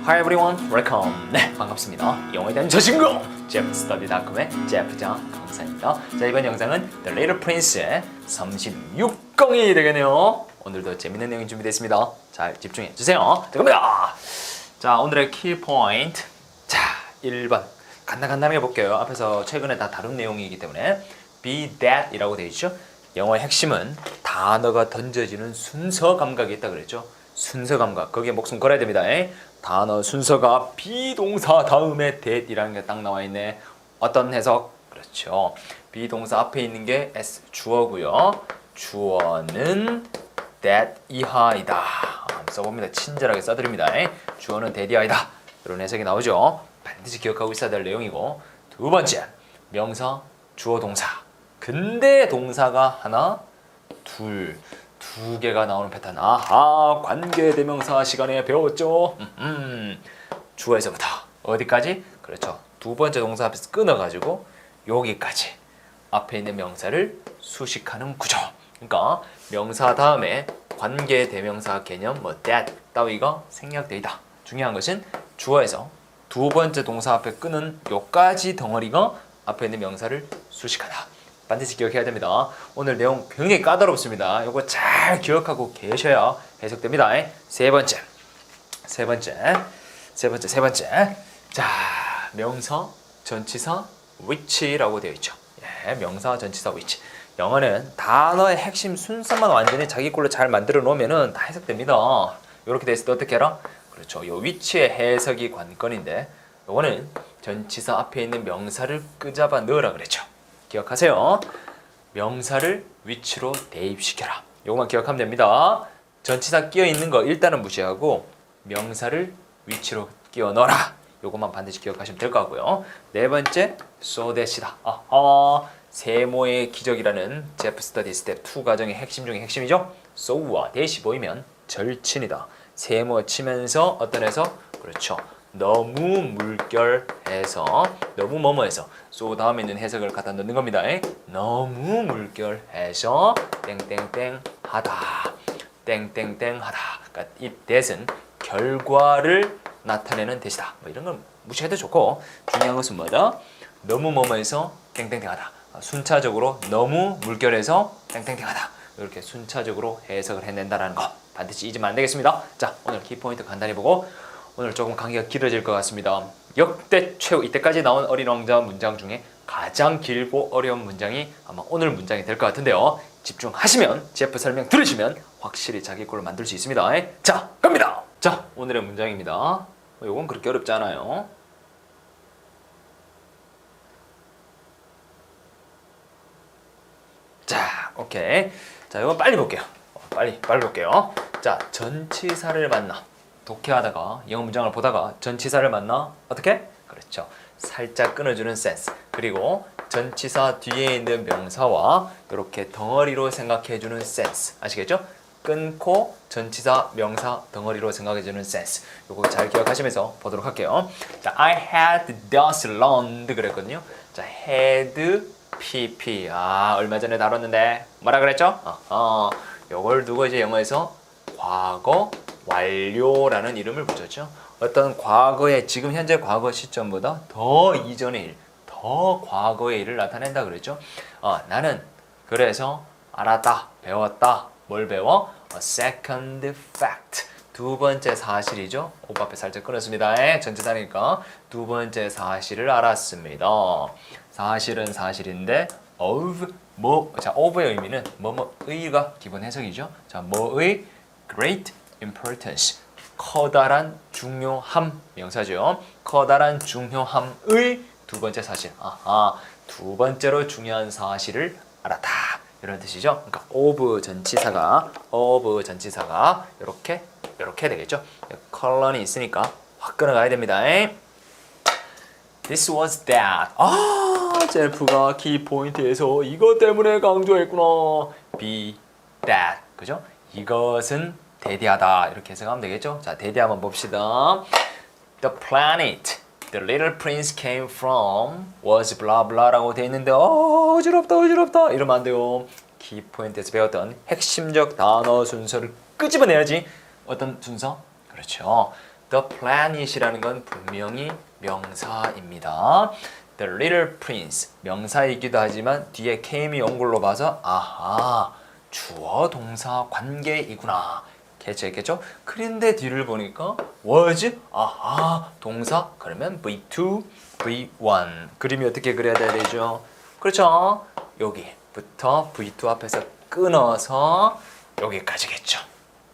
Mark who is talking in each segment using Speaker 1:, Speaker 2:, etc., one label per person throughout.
Speaker 1: Hi everyone, welcome. 네, 반갑습니다. 영어에 대한 저 친구 jeffstudy.com의 제프장 강사입니다. 자, 이번 영상은 The Little Prince의 36강이 되겠네요. 오늘도 재밌는 내용이 준비되어 있습니다. 잘 집중해 주세요. 자, 갑니다. 자, 오늘의 키포인트. 자, 1번 간단하게 볼게요. 앞에서 최근에 다 다룬 내용이기 때문에 be that 이라고 되어 있죠. 영어의 핵심은 단어가 던져지는 순서 감각이 있다 그랬죠. 순서 감각, 거기에 목숨 걸어야 됩니다. 단어 순서가 비동사 다음에 that이라는 게 딱 나와 있네. 어떤 해석? 그렇죠. 비동사 앞에 있는 게 s 주어고요. 주어는 that 이하이다. 써봅니다. 친절하게 써드립니다. 주어는 that 이하이다. 이런 해석이 나오죠. 반드시 기억하고 있어야 될 내용이고, 두 번째 명사, 주어, 동사. 근데 동사가 하나, 두 개가 나오는 패턴. 아하, 관계대명사 시간에 배웠죠. 주어에서부터 어디까지? 그렇죠. 두 번째 동사 앞에서 끊어가지고 여기까지 앞에 있는 명사를 수식하는 구조. 그러니까 명사 다음에 관계대명사 개념 that 따위가 생략되어 있다. 중요한 것은 주어에서 두 번째 동사 앞에 끄는 요까지 덩어리가 앞에 있는 명사를 수식한다. 반드시 기억해야 됩니다. 오늘 내용 굉장히 까다롭습니다. 이거 잘 기억하고 계셔야 해석됩니다. 세 번째. 자, 명사, 전치사, which라고 되어 있죠. 명사, 전치사, which. 영어는 단어의 핵심 순서만 완전히 자기 걸로 잘 만들어 놓으면은 다 해석됩니다. 이렇게 돼 있을 때 어떻게 알아? 그렇죠. 요 which의 해석이 관건인데, 요거는 전치사 앞에 있는 명사를 끄잡아 넣으라 그랬죠. 기억하세요. 명사를 which로 대입시켜라. 요것만 기억하면 됩니다. 전치사 끼어 있는 거 일단은 무시하고 명사를 which로 끼워 넣어라. 요것만 반드시 기억하시면 될 것 같고요. 네 번째, so that이다. 세모의 기적이라는 제프 스터디 스텝 2 과정의 핵심 중에 핵심이죠. so와 that이 보이면 절친이다. 세모 치면서 어떤 해석? 그렇죠. 너무 물결해서, 너무 뭐뭐해서 so 다음에 있는 해석을 갖다 넣는 겁니다. 너무 물결해서 땡땡땡 하다. 땡땡땡 하다. 그러니까 이 that은 결과를 나타내는 that이다. 뭐 이런 건 무시해도 좋고, 중요한 것은 뭐다? 너무 뭐뭐해서 땡땡땡 하다. 순차적으로 너무 물결해서 땡땡땡 하다. 이렇게 순차적으로 해석을 해낸다는 거 반드시 잊으면 안 되겠습니다. 자, 오늘 키포인트 간단히 보고, 오늘 조금 강의가 길어질 것 같습니다. 역대 최고, 이때까지 나온 어린 왕자 문장 중에 가장 길고 어려운 문장이 아마 오늘 문장이 될 것 같은데요. 집중하시면, 제프 설명 들으시면 확실히 자기 걸로 만들 수 있습니다. 자, 갑니다. 자, 오늘의 문장입니다. 요건 그렇게 어렵지 않아요. 자, 오케이. 자, 이거 빨리 볼게요. 빨리 볼게요. 자, 전치사를 만나. 독해하다가 영어 문장을 보다가 전치사를 만나 어떻게? 그렇죠. 살짝 끊어주는 센스. 그리고 전치사 뒤에 있는 명사와 이렇게 덩어리로 생각해주는 센스. 아시겠죠? 끊고 전치사 명사 덩어리로 생각해주는 센스. 요거 잘 기억하시면서 보도록 할게요. 자, I had just learned 그랬거든요. 자, had pp. 얼마 전에 다뤘는데 뭐라 그랬죠? 요걸 두고 이제 영어에서 과거 완료라는 이름을 붙였죠. 어떤 과거의, 지금 현재 과거 시점보다 더 이전의 일, 더 과거의 일을 나타낸다 그랬죠. 나는 그래서 알았다, 배웠다. 뭘 배워? A second fact. 두 번째 사실이죠. 오빠 앞에 살짝 끊었습니다. 전치사니까 두 번째 사실을 알았습니다. 사실은 사실인데 of 자, of의 의미는 뭐뭐의가 기본 해석이죠. 자, 뭐의 great importance, 커다란 중요함 명사죠. 커다란 중요함의 두 번째 사실. 두 번째로 중요한 사실을 알았다. 이런 뜻이죠. 그러니까 of 전치사가 이렇게 되겠죠. 컬런이 있으니까 확 끊어가야 됩니다. This was that. 제프가 키포인트에서 이것 때문에 강조했구나. Be that. 그죠? 이것은 대디하다. 이렇게 해석하면 되겠죠? 자, 대디 한번 봅시다. The planet the little prince came from was blah blah 라고 되어 있는데 어지럽다 이러면 안 돼요. 키포인트에서 배웠던 핵심적 단어 순서를 끄집어내야지. 어떤 순서? 그렇죠. The planet이라는 건 분명히 명사입니다. The Little Prince 명사이기도 하지만 뒤에 came이 온 걸로 봐서 아하 주어 동사 관계이구나 개체겠죠? 그런데 뒤를 보니까 was 아하 동사 그러면 V2, V1 그림이 어떻게 그려야 되죠? 그렇죠? 여기부터 V2 앞에서 끊어서 여기까지겠죠.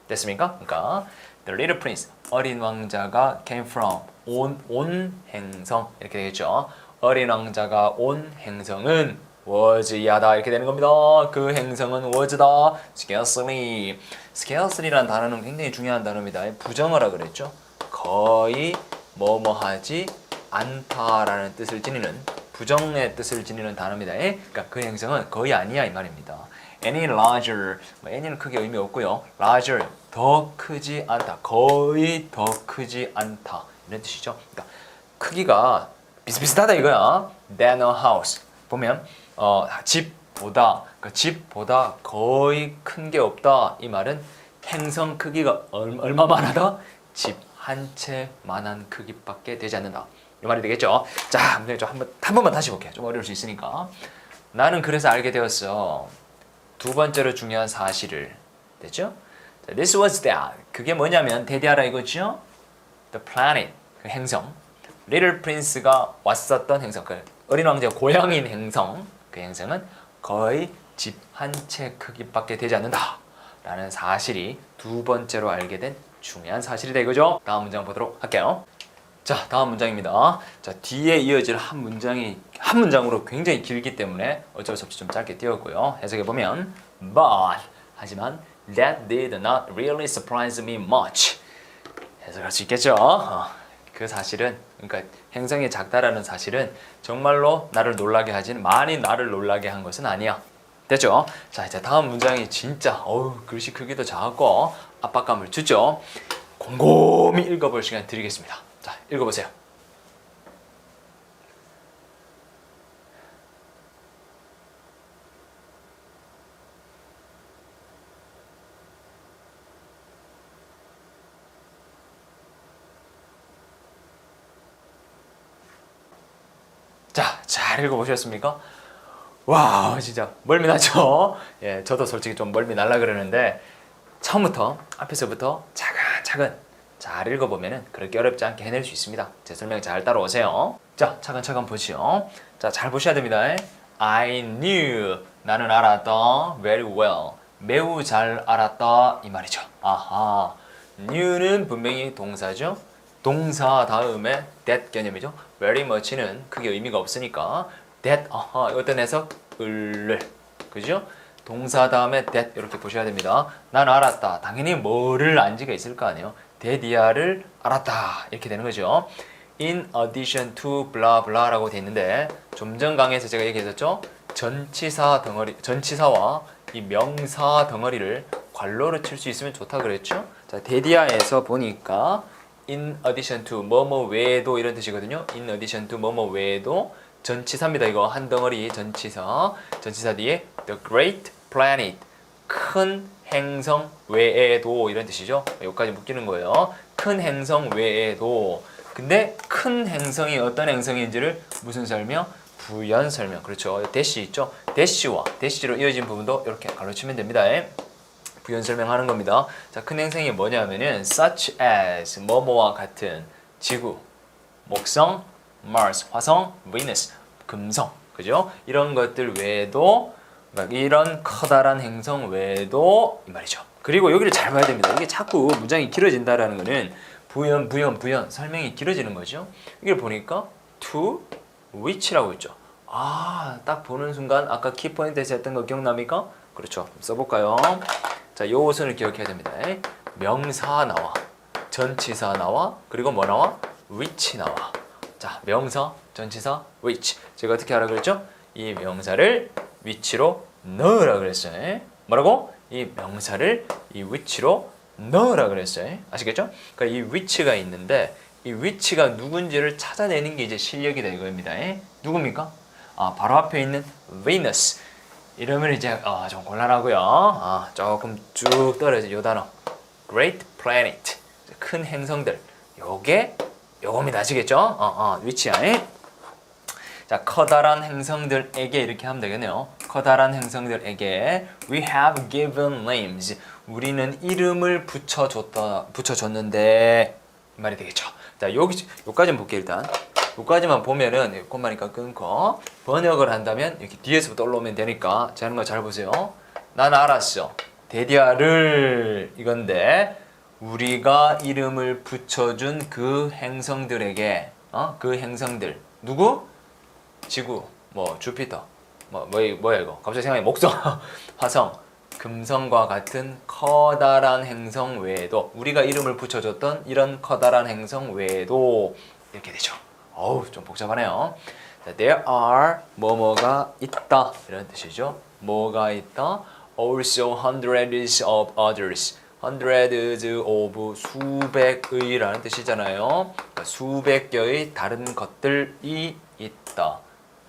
Speaker 1: 됐습니까? 그러니까 The Little Prince 어린 왕자가 came from 온 행성 이렇게 되겠죠. 어린 왕자가 온 행성은 was야다 이렇게 되는 겁니다. 그 행성은 was다. scarcely. scarcely라는 단어는 굉장히 중요한 단어입니다. 부정어라 그랬죠. 거의 뭐뭐하지 않다라는 뜻을 지니는 부정의 뜻을 지니는 단어입니다. 그러니까 그 행성은 거의 아니야 이 말입니다. any larger, any는 크게 의미 없고요. larger, 더 크지 않다. 거의 더 크지 않다. 이런 뜻이죠. 그러니까 크기가 비슷비슷하다 이거야. than a house. 보면 집보다 거의 큰 게 없다. 이 말은 행성 크기가 얼마만하다? 집 한 채만한 크기밖에 되지 않는다. 이 말이 되겠죠. 자, 문제 좀 한 번만 다시 볼게요. 좀 어려울 수 있으니까. 나는 그래서 알게 되었어. 두 번째로 중요한 사실을 됐죠? This was that. 그게 뭐냐면 대디하라 이거죠? The planet. 그 행성. Little Prince가 왔었던 행성. 그 어린 왕자가 고향인 행성. 그 행성은 거의 집 한 채 크기밖에 되지 않는다. 라는 사실이 두 번째로 알게 된 중요한 사실이다 이거죠? 다음 문장 보도록 할게요. 자, 다음 문장입니다. 자, 뒤에 이어질 한 문장으로 굉장히 길기 때문에 어쩔 수 없이 좀 짧게 띄웠고요. 해석해 보면 But 하지만 that did not really surprise me much. 해석할 수 있겠죠? 그 사실은 그러니까 행성이 작다라는 사실은 정말로 나를 놀라게 하진 많이 나를 놀라게 한 것은 아니야. 됐죠? 자, 이제 다음 문장이 진짜 글씨 크기도 작고 압박감을 주죠. 곰곰이 읽어볼 시간 드리겠습니다. 자, 읽어보세요. 자, 잘 읽어보셨습니까? 와, 진짜 멀미나죠? 예, 저도 솔직히 좀 멀미 날라 그러는데 처음부터 앞에서부터 차근차근 잘 읽어보면은 그렇게 어렵지 않게 해낼 수 있습니다. 제 설명 잘 따라오세요. 자, 차근차근 보시오. 자, 잘 보셔야 됩니다. I knew 나는 알았다. Very well 매우 잘 알았다 이 말이죠. 아하, knew는 분명히 동사죠. 동사 다음에 that 개념이죠. very much는 크게 의미가 없으니까 that 어떤 해석 을를 그죠? 동사 다음에 that 이렇게 보셔야 됩니다. 난 알았다. 당연히 뭐를 안지가 있을 거 아니에요. that이야를 알았다 이렇게 되는 거죠. In addition to blah blah라고 돼 있는데 좀 전 강의에서 제가 얘기했었죠. 전치사와 이 명사 덩어리를 괄호로 칠 수 있으면 좋다 그랬죠. 자, that이야에서 보니까 in addition to 뭐뭐 외에도 이런 뜻이거든요. in addition to 뭐뭐 외에도 전치사입니다. 이거 한 덩어리 전치사 뒤에 the great planet 큰 행성 외에도 이런 뜻이죠. 여기까지 묶이는 거예요. 큰 행성 외에도. 근데 큰 행성이 어떤 행성인지를 무슨 설명? 부연 설명. 그렇죠. 대시 있죠. 대시와 대시로 이어진 부분도 이렇게 가로치면 됩니다. 부연 설명하는 겁니다. 자, 큰 행성이 뭐냐면은 such as 뭐뭐와 같은 지구, 목성, Mars, 화성, Venus, 금성, 그죠? 이런 것들 외에도 이런 커다란 행성 외에도 이 말이죠. 그리고 여기를 잘 봐야 됩니다. 이게 자꾸 문장이 길어진다라는 거는 부연 설명이 길어지는 거죠. 이걸 보니까 to which라고 있죠. 아, 딱 보는 순간 아까 키포인트에서 했던 거 기억납니까? 그렇죠. 써볼까요? 자, 요 선을 기억해야 됩니다. 명사 나와, 전치사 나와, 그리고 뭐 나와? which 나와. 자, 명사, 전치사, which. 제가 어떻게 하라 그랬죠? 이 명사를 which로 넣으라 그랬어요. 뭐라고? 이 명사를 이 which로 넣으라 그랬어요. 아시겠죠? 그러니까 이 which가 있는데 이 which가 누군지를 찾아내는 게 이제 실력이다 이거입니다. 누굽니까? 아, 바로 앞에 있는 Venus. 이러면 이제 좀 곤란하고요. 조금 쭉 떨어져 요 단어. Great planet. 큰 행성들. 요겁니다. 아시겠죠? 위치야. 자, 커다란 행성들에게 이렇게 하면 되겠네요. 커다란 행성들에게 we have given names. 우리는 이름을 붙여줬는데 이 말이 되겠죠. 자, 여기까지만 볼게요. 일단 여기까지만 보면은 요것만이니까 끊고 번역을 한다면 이렇게 뒤에서부터 올라오면 되니까 제 하는 거 잘 보세요. 난 알았어. 데디아를 이건데 우리가 이름을 붙여준 그 행성들에게 그 행성들 누구? 지구, 뭐 주피터, 뭐야 이거? 갑자기 생각이 목성, 화성, 금성과 같은 커다란 행성 외에도 우리가 이름을 붙여줬던 이런 커다란 행성 외에도 이렇게 되죠. 어우 좀 복잡하네요. There are 뭐뭐가 있다 이런 뜻이죠. 뭐가 있다? Also hundreds of others. hundreds of 수백의라는 뜻이잖아요. 그러니까 수백 개의 다른 것들이 있다.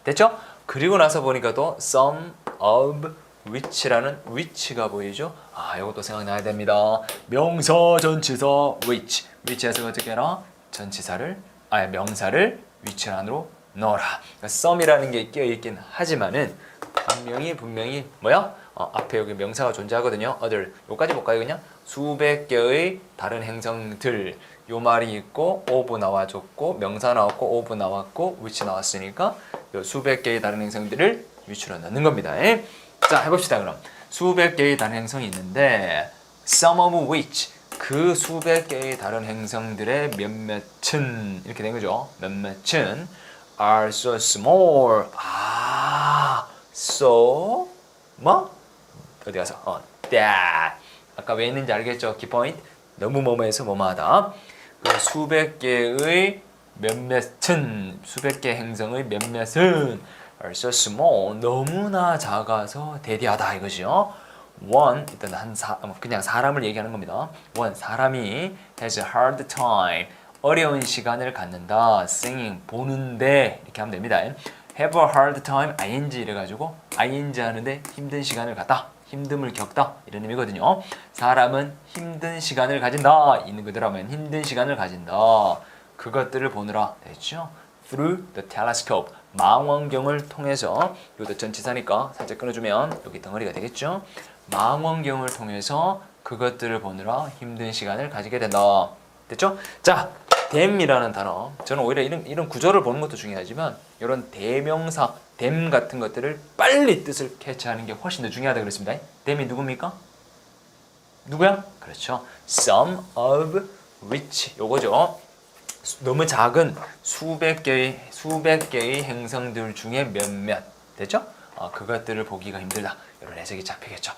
Speaker 1: 됐죠? 그리고 나서 보니까 또 some of which라는 which가 보이죠? 이것도 생각나야 됩니다. 명사, 전치사, which. which에서 어떻게 해라? 명사를 which 안으로 넣어라. 그러니까 some이라는 게 끼어있긴 하지만은 분명히 뭐야? 앞에 여기 명사가 존재하거든요. other. 요까지 볼까요, 그냥? 수백 개의 다른 행성들. 요 말이 있고 of 나와줬고 명사 나왔고 of 나왔고 which 나왔으니까 요 수백 개의 다른 행성들을 which로 넣는 겁니다. 자, 해봅시다. 그럼 수백 개의 다른 행성이 있는데 some of which 그 수백 개의 다른 행성들의 몇몇은 이렇게 된 거죠. 몇몇은 are so small. so 뭐? 어디 가서 that 아까 왜 있는지 알겠죠? 키포인트 너무 뭐뭐해서 뭐뭐하다. 그 수백 개의 몇몇은 수백 개 행성의 몇몇은 are so small 너무나 작아서 대디하다 이거죠. one 일단 그냥 사람을 얘기하는 겁니다. one 사람이 has a hard time 어려운 시간을 갖는다. singing 보는데 이렇게 하면 됩니다. have a hard time ing 이래가지고 ing 하는데 힘든 시간을 갖다. 힘듦을 겪다 이런 의미거든요. 사람은 힘든 시간을 가진다. 있는 그대로 하면 힘든 시간을 가진다. 그것들을 보느라 됐죠. Through the telescope 망원경을 통해서 이것도 전치사니까 살짝 끊어주면 여기 덩어리가 되겠죠. 망원경을 통해서 그것들을 보느라 힘든 시간을 가지게 된다. 됐죠? 자, them이라는 단어 저는 오히려 이런 구조를 보는 것도 중요하지만 이런 대명사 them 같은 것들을 빨리 뜻을 캐치하는 게 훨씬 더 중요하다고 그랬습니다. them이 누굽니까? 누구야? 그렇죠. some of which 요거죠. 너무 작은 수백 개의 행성들 중에 몇몇 됐죠? 그것들을 보기가 힘들다. 이런 해석이 잡히겠죠.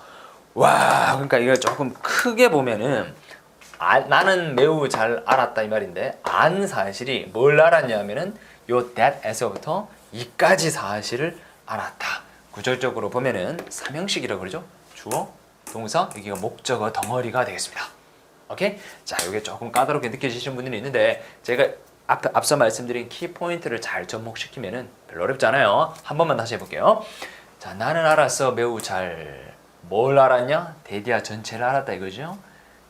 Speaker 1: 와, 그러니까 이거 조금 크게 보면은 나는 매우 잘 알았다 이 말인데 안 사실이 뭘 알았냐면은 요 that에서부터 이까지 사실을 알았다. 구절적으로 보면은 삼형식이라고 그러죠. 주어, 동사, 여기가 목적어 덩어리가 되겠습니다. 오케이? 자, 이게 조금 까다롭게 느껴지시는 분들이 있는데 제가 앞서 말씀드린 키포인트를 잘 접목시키면은 별로 어렵지 않아요. 한 번만 다시 해볼게요. 자, 나는 알았어. 매우 잘. 뭘 알았냐? 데디아 전체를 알았다 이거죠.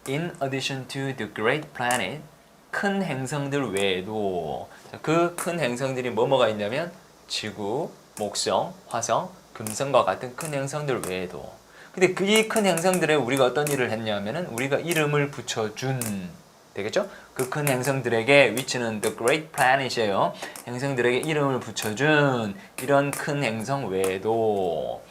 Speaker 1: In addition to the great planet, 큰 행성들 외에도 그 큰 행성들이 뭐뭐가 있냐면 지구, 목성, 화성, 금성과 같은 큰 행성들 외에도 근데 이 큰 행성들에 우리가 어떤 일을 했냐면은 우리가 이름을 붙여준 되겠죠? 그 큰 행성들에게 위치는 the great planet이에요. 행성들에게 이름을 붙여준 이런 큰 행성 외에도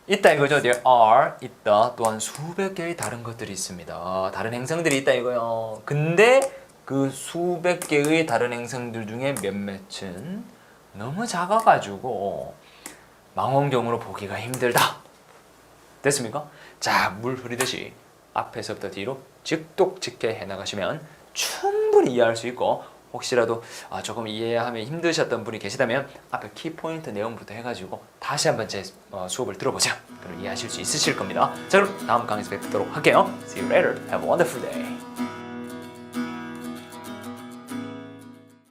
Speaker 1: 있다 이거죠. There are 있다. 또한 수백 개의 다른 것들이 있습니다. 다른 행성들이 있다 이거요. 근데 그 수백 개의 다른 행성들 중에 몇몇은 너무 작아가지고 망원경으로 보기가 힘들다. 됐습니까? 자, 물 흐르듯이 앞에서부터 뒤로 직독직해 해나가시면 충분히 이해할 수 있고 혹시라도 조금 이해하면 힘드셨던 분이 계시다면 앞에 키포인트 내용부터 해가지고 다시 한번 제 수업을 들어보세요. 그럼 이해하실 수 있으실 겁니다. 자, 그럼 다음 강의에서 뵙도록 할게요. See you later. Have a wonderful day.